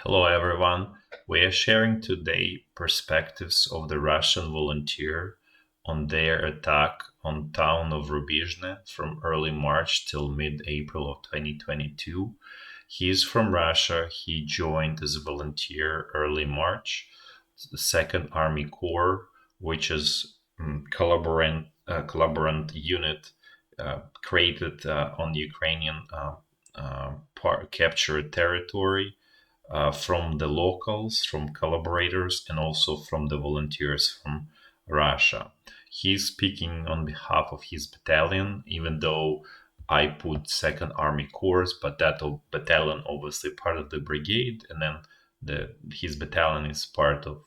Hello everyone. We are sharing today perspectives of the Russian volunteer on their attack on town of Rubizhne from early March till mid-April of 2022. He is from Russia. He joined as a volunteer early March, the Second Army Corps, which is collaborant unit created on Ukrainian captured territory from the locals, from collaborators, and also from the volunteers from Russia. He's speaking on behalf of his battalion, even though I put Second Army Corps, but that battalion obviously part of the brigade, and then his battalion is part of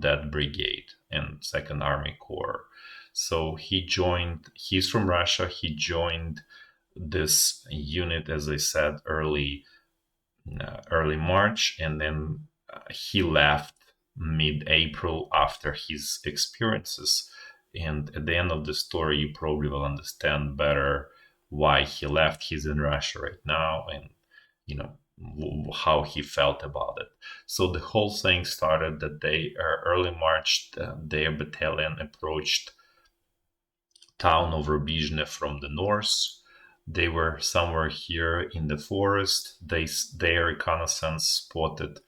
that brigade and Second Army Corps. So he joined. He's from Russia. He joined this unit, as I said, early March, and then he left mid-April after his experiences. And at the end of the story, you probably will understand better why he left. He's in Russia right now, and you know how he felt about it. So the whole thing started that they early March. Their battalion approached town of Rubizhne from the north. They were somewhere here in the forest. Their reconnaissance spotted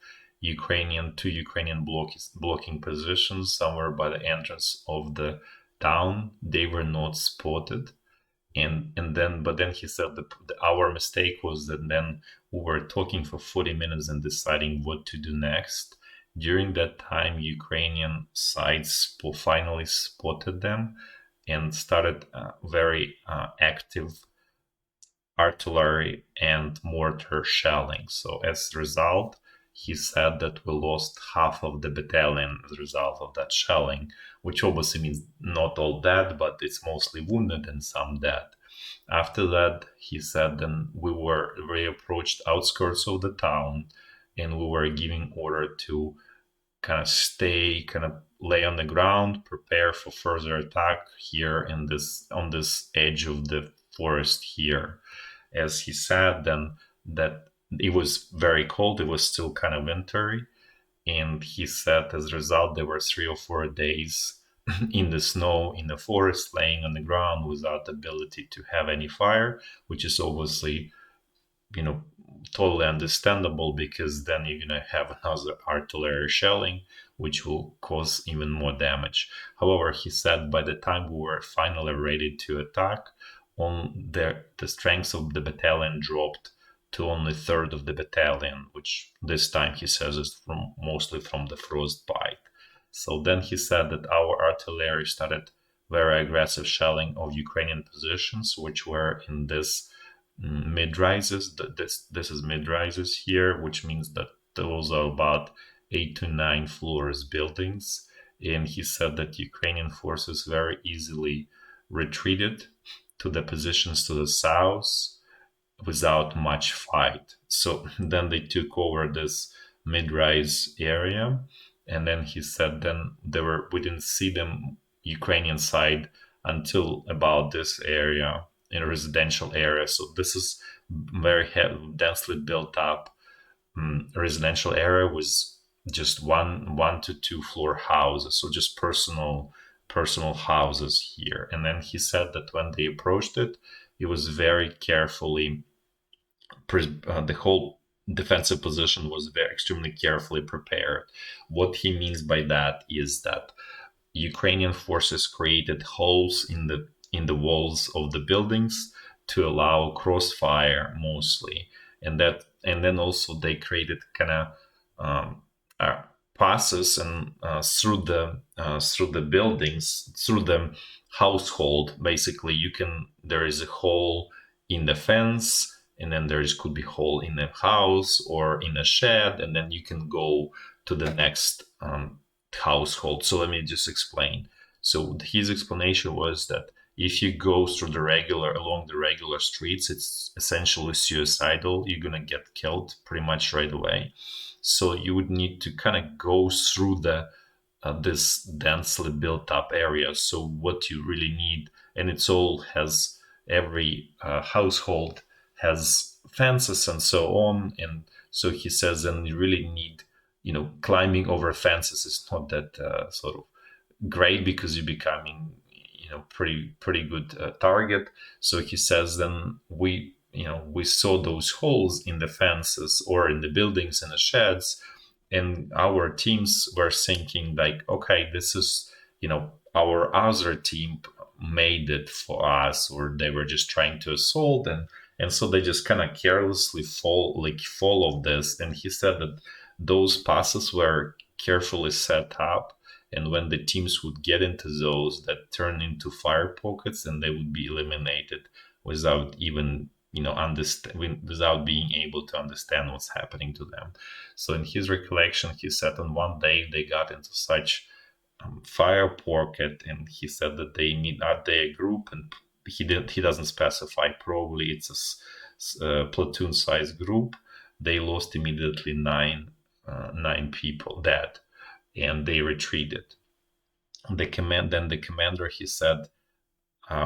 two Ukrainian blocking positions somewhere by the entrance of the town. They were not spotted. But then he said our mistake was that then we were talking for 40 minutes and deciding what to do next. During that time, Ukrainian sides finally spotted them and started very active artillery and mortar shelling. So as a result, he said that we lost half of the battalion as a result of that shelling, which obviously means not all dead, but it's mostly wounded and some dead. After that, he said then we approached outskirts of the town, and we were giving order to kind of lay on the ground, prepare for further attack here on this edge of the forest here. As he said, then that it was very cold, it was still kind of wintry, and he said as a result there were 3 or 4 days in the snow in the forest, laying on the ground without the ability to have any fire, which is obviously you know totally understandable, because then you're going to have another artillery shelling which will cause even more damage. However, he said by the time we were finally ready to attack, on the strength of the battalion dropped to only a third of the battalion, which this time he says is mostly from the frostbite. So then he said that our artillery started very aggressive shelling of Ukrainian positions, which were in this mid-rises. This is mid-rises here, which means that those are about 8 to 9 floors buildings. And he said that Ukrainian forces very easily retreated to the positions to the south without much fight. So then they took over this mid-rise area, and then he said then we didn't see them Ukrainian side until about this area, in a residential area. So this is very densely built up residential area with just one to two floor houses, so just personal houses here. And then he said that when they approached it, it was very carefully the whole defensive position was very extremely carefully prepared. What he means by that is that Ukrainian forces created holes in the walls of the buildings to allow crossfire mostly, and then also they created kind of passes and through the buildings, through the household. Basically, there is a hole in the fence, and then could be hole in a house or in a shed, and then you can go to the next household. So let me just explain. So his explanation was that if you go along the regular streets, it's essentially suicidal. You're gonna get killed pretty much right away. So you would need to kind of go through this densely built up area. So what you really need, and every household has fences and so on, and So he says, then you really need, climbing over fences is not that sort of great, because you're becoming, pretty good target. So he says, then we saw those holes in the fences or in the buildings and the sheds, and our teams were thinking like, okay, this is, our other team made it for us, or they were just trying to assault, and so they just kind of carelessly follow this. And he said that those passes were carefully set up, and when the teams would get into those, that turn into fire pockets, and they would be eliminated without even, without being able to understand what's happening to them. So in his recollection, he said on one day they got into such fire pocket, and he said that they meet at their group, and he doesn't specify, probably it's a platoon size group. They lost immediately nine people dead, and they retreated. The commander, he said,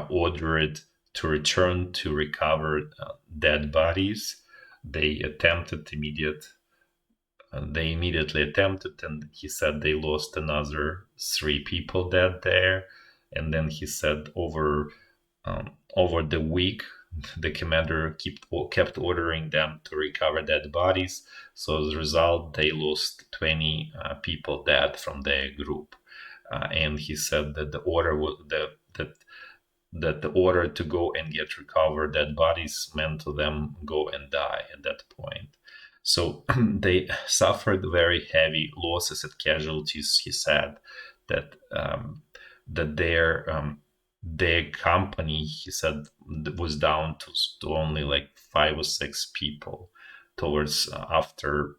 ordered to return to recover dead bodies. They immediately attempted, and he said they lost another 3 people dead there. And then he said over the week, the commander kept ordering them to recover dead bodies. So as a result, they lost 20 people dead from their group. And he said that the order was that the order to go and get recovered dead bodies meant to them go and die at that point. So they suffered very heavy losses and casualties. He said that their company, he said, was down to only like 5 or 6 people towards after,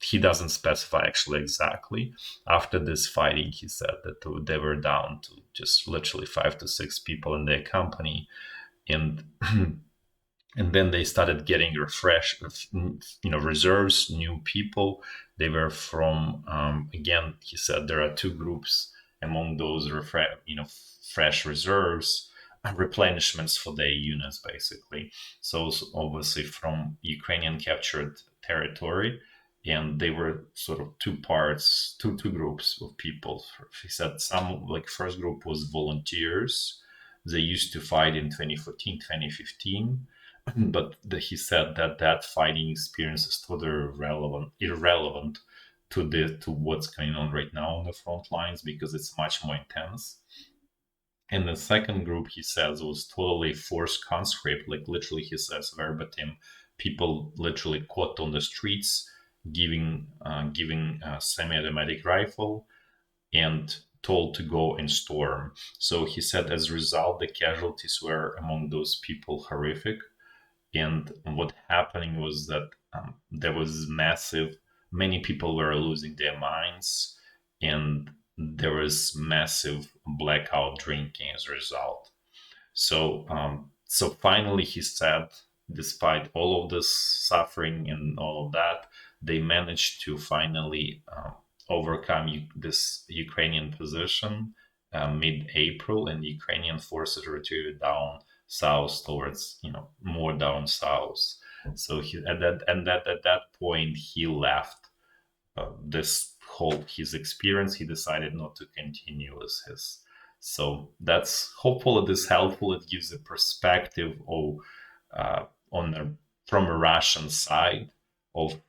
he doesn't specify actually exactly. After this fighting, he said that they were down to just literally 5 to 6 people in their company. And and then they started getting reserves, new people. They were from, again, he said there are 2 groups among those, fresh reserves, replenishments for their units, basically. So obviously from Ukrainian captured territory, and they were sort of 2 parts, two groups of people. He said some, like, first group was volunteers. They used to fight in 2014, 2015. But he said that fighting experience is totally irrelevant to what's going on right now on the front lines, because it's much more intense. And the second group, he says, was totally forced conscript. Like, literally, he says verbatim, people literally caught on the streets, giving a semi-automatic rifle and told to go and storm. So he said, as a result, the casualties were among those people horrific. And what happening was that there was many people were losing their minds, and there was massive blackout drinking as a result. So finally, he said, despite all of this suffering and all of that, they managed to finally overcome this Ukrainian position mid-April, and Ukrainian forces retreated down south towards, more down south. So at that point, he left this whole his experience. He decided not to continue with his. So that's, hopefully this helpful. It gives a perspective of from a Russian side of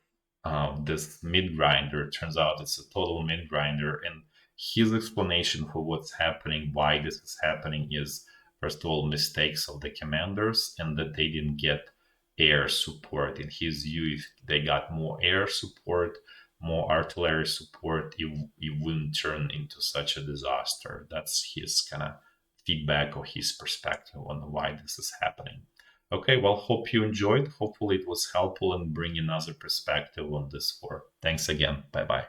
this mid grinder. It turns out it's a total mid grinder, and his explanation for what's happening, why this is happening, is, first of all, mistakes of the commanders, and that they didn't get air support. In his view, if they got more air support, more artillery support, it wouldn't turn into such a disaster. That's his kind of feedback or his perspective on why this is happening. Okay, well, hope you enjoyed. Hopefully it was helpful in bringing another perspective on this war. Thanks again. Bye-bye.